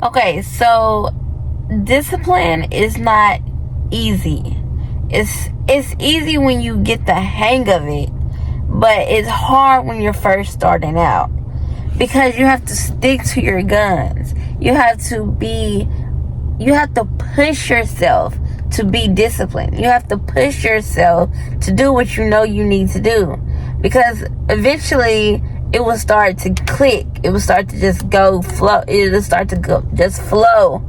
Okay, so discipline is not easy. It's easy when you get the hang of it, but it's hard when you're first starting out because you have to stick to your guns. You have to push yourself to be disciplined. You have to push yourself to do what you know you need to do, because eventually it will start to click. It will start to just go flow. It'll start to go just flow.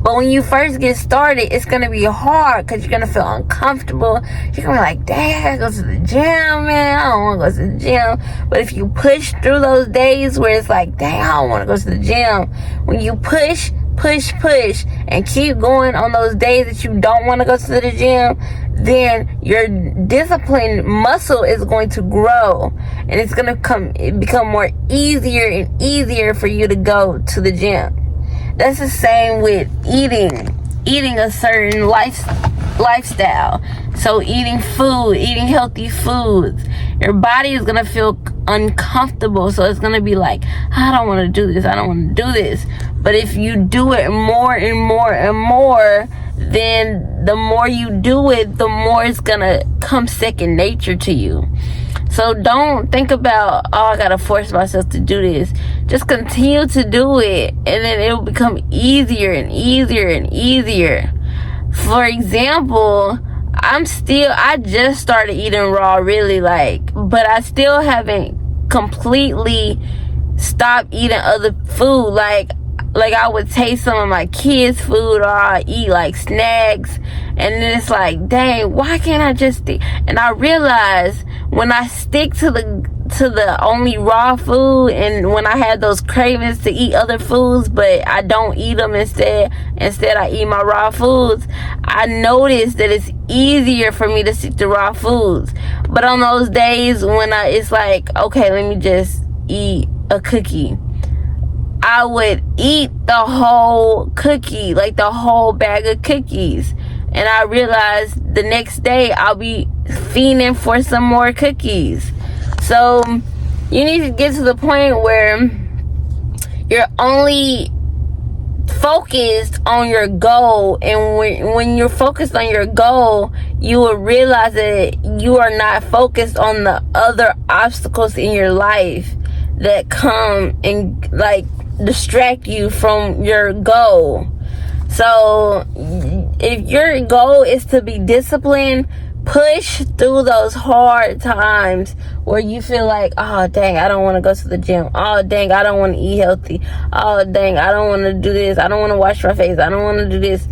But when you first get started, it's going to be hard because you're going to feel uncomfortable. You're going to be like, dang, I gotta go to the gym, man. I don't want to go to the gym. But if you push through those days where it's like, dang, I don't want to go to the gym. When you push, and keep going on those days that you don't want to go to the gym, then your discipline muscle is going to grow, and it's going to become more easier and easier for you to go to the gym. That's the same with eating a certain lifestyle. So eating healthy foods, your body is going to feel uncomfortable. So it's going to be like, I don't want to do this. But if you do it more and more and more, then the more you do it, the more it's going to come second nature to you. So don't think about, oh, I gotta force myself to do this. Just continue to do it, and then it will become easier and easier and easier. For example, I just started eating raw, really, but I still haven't completely stopped eating other food. Like I would taste some of my kids' food, or I eat like snacks, and then it's like, dang, why can't I just stick? And I realize when I stick to the only raw food, and when I have those cravings to eat other foods, but I don't eat them instead I eat my raw foods, I notice that it's easier for me to stick to raw foods. But on those days when it's like, okay, let me just eat a cookie, I would eat the whole cookie, like the whole bag of cookies. And I realized the next day I'll be fiending for some more cookies. So you need to get to the point where you're only focused on your goal. And when you're focused on your goal, you will realize that you are not focused on the other obstacles in your life that come and distract you from your goal. So if your goal is to be disciplined, push through those hard times where you feel like, oh dang, I don't want to go to the gym. Oh dang, I don't want to eat healthy. Oh dang, I don't want to do this. I don't want to wash my face. I don't want to do this.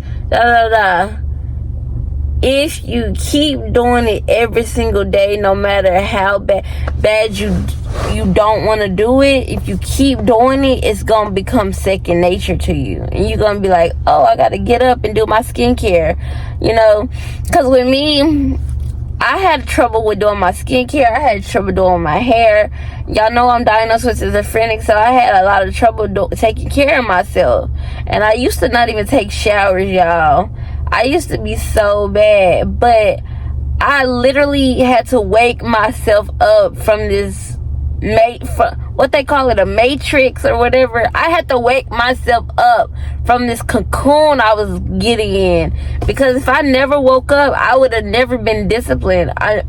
If you keep doing it every single day, no matter how bad you don't want to do it, if you keep doing it, it's going to become second nature to you. And you're going to be like, oh, I got to get up and do my skincare. Because with me, I had trouble with doing my skincare. I had trouble doing my hair. Y'all know I'm diagnosed with schizophrenic, so I had a lot of trouble taking care of myself. And I used to not even take showers, y'all. I used to be so bad, but I literally had to wake myself up from this what they call it, a matrix or whatever. I had to wake myself up from this cocoon I was getting in, because if I never woke up, I would have never been disciplined. And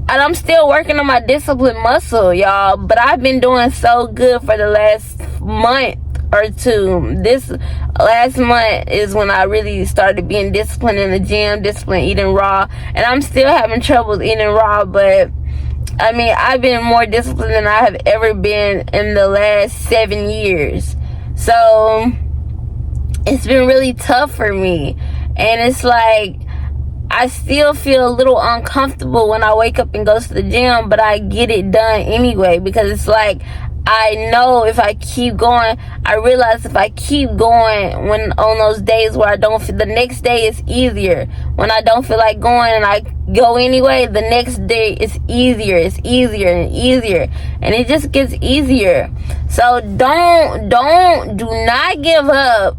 I'm still working on my discipline muscle, y'all, but I've been doing so good for the last month or two. This last month is when I really started being disciplined in the gym, disciplined eating raw, and I'm still having trouble eating raw, but I mean, I've been more disciplined than I have ever been in the last 7 years. So it's been really tough for me, and it's like I still feel a little uncomfortable when I wake up and go to the gym, but I get it done anyway, because it's like I know if I keep going, I realize if I keep going when on those days where I don't feel, the next day is easier. When I don't feel like going and I go anyway, the next day it's easier and easier, and it just gets easier. So do not give up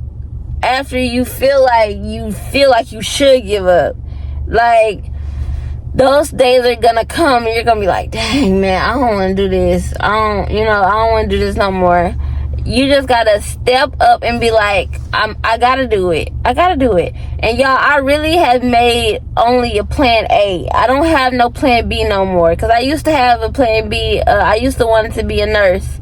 after you feel like you should give up. Like, those days are gonna come and you're gonna be like, dang man, I don't want to do this. I don't want to do this no more. You just gotta step up and be like, I gotta do it. I gotta do it. And y'all, I really have made only a plan A. I don't have no plan B no more. Because I used to have a plan B. I used to want to be a nurse,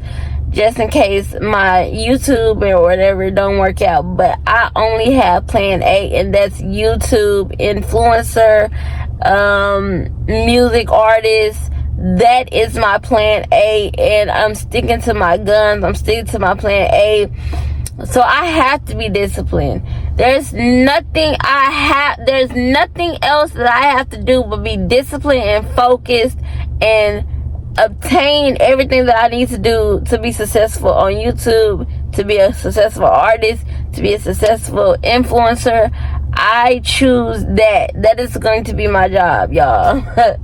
just in case my YouTube or whatever don't work out. But I only have plan A, and that's YouTube, influencer, music artist. That is my plan A, and I'm sticking to my guns. I'm sticking to my plan A. So I have to be disciplined. There's nothing else that I have to do but be disciplined and focused and obtain everything that I need to do to be successful on YouTube, to be a successful artist, to be a successful influencer. I choose that. That is going to be my job, y'all. But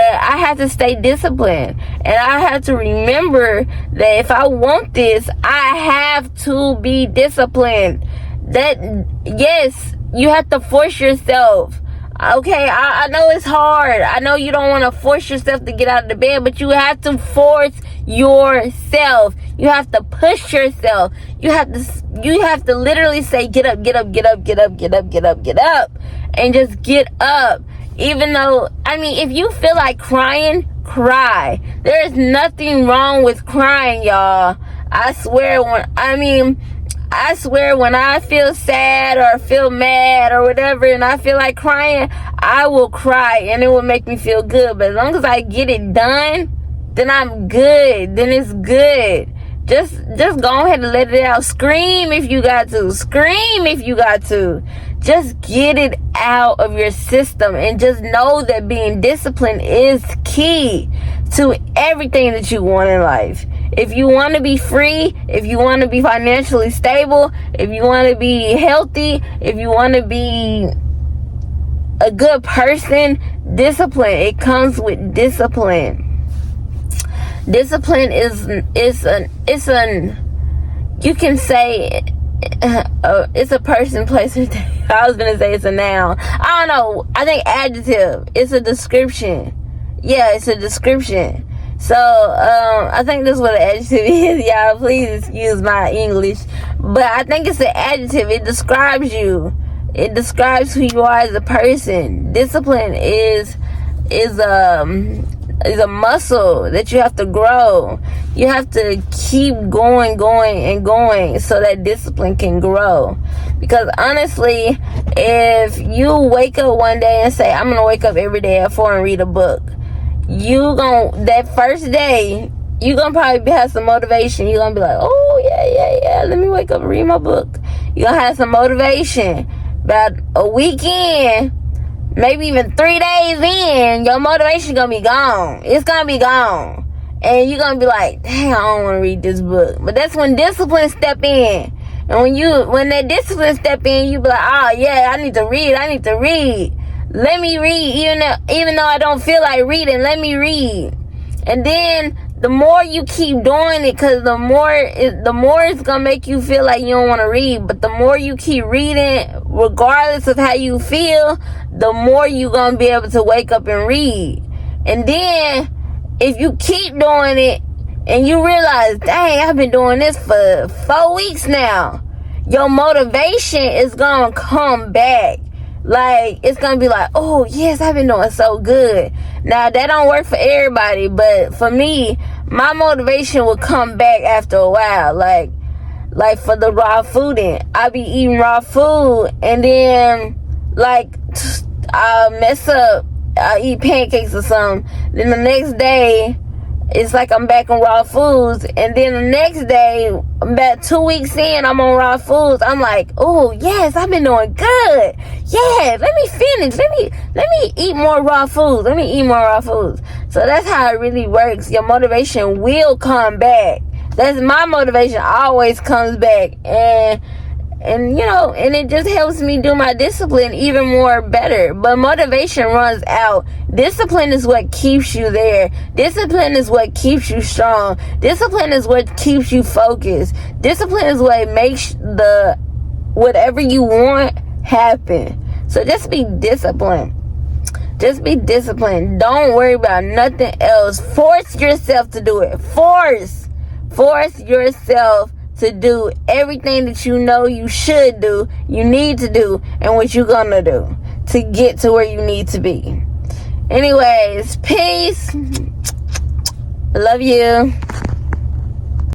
I have to stay disciplined. And I have to remember that if I want this, I have to be disciplined. That, yes, you have to force yourself. Okay, I know it's hard. I know you don't want to force yourself to get out of the bed, but you have to force yourself. You have to push yourself. You have to literally say, get up, get up, get up, get up, get up, get up, get up. And just get up. Even though, if you feel like crying, cry. There is nothing wrong with crying, y'all. I swear when I feel sad or feel mad or whatever and I feel like crying, I will cry and it will make me feel good. But as long as I get it done, then I'm good. Then it's good. Just go ahead and let it out. Scream if you got to. Scream if you got to. Just get it out of your system and just know that being disciplined is key to everything that you want in life. If you want to be free, if you want to be financially stable, if you want to be healthy, if you want to be a good person, discipline. It comes with discipline. Discipline you can say it's a person, place, or thing. I was gonna say it's a noun. I don't know. I think adjective. It's a description. Yeah, it's a description. So, I think that's what an adjective is. Y'all, please excuse my English. But I think it's an adjective. It describes you. It describes who you are as a person. Discipline is a muscle that you have to grow. You have to keep going so that discipline can grow. Because honestly, if you wake up one day and say, I'm gonna wake up every day at 4 and read a book, that first day, you're gonna probably have some motivation. You're gonna be like, oh yeah, let me wake up and read my book. You're gonna have some motivation. About a weekend, maybe even 3 days in, your motivation gonna be gone. It's gonna be gone. And you're gonna be like, dang, I don't wanna read this book. But that's when discipline step in. And when that discipline step in, you be like, oh yeah, I need to read. Let me read, even though I don't feel like reading, let me read. And then the more you keep doing it, because the more it's gonna make you feel like you don't want to read. But the more you keep reading, regardless of how you feel, the more you gonna be able to wake up and read. And then if you keep doing it and you realize, dang, I've been doing this for 4 weeks now, your motivation is gonna come back. Like, it's gonna be like, oh yes, I've been doing so good. Now that don't work for everybody, but for me, my motivation will come back after a while. Like for the raw food, I be eating raw food, and then I'll mess up, I'll eat pancakes or something. Then the next day, it's like I'm back on raw foods. And then the next day, about 2 weeks in, I'm on raw foods. I'm like, oh yes, I've been doing good. Yeah, let me finish. Let me eat more raw foods. So that's how it really works. Your motivation will come back. That's my motivation, always comes back. And it just helps me do my discipline even more better. But motivation runs out. Discipline is what keeps you there. Discipline is what keeps you strong. Discipline is what keeps you focused. Discipline is what makes whatever you want happen. So just be disciplined. Just be disciplined. Don't worry about nothing else. Force yourself to do it. Force yourself to do everything that you know you should do, you need to do, and what you're gonna do to get to where you need to be. Anyways, peace. Love you.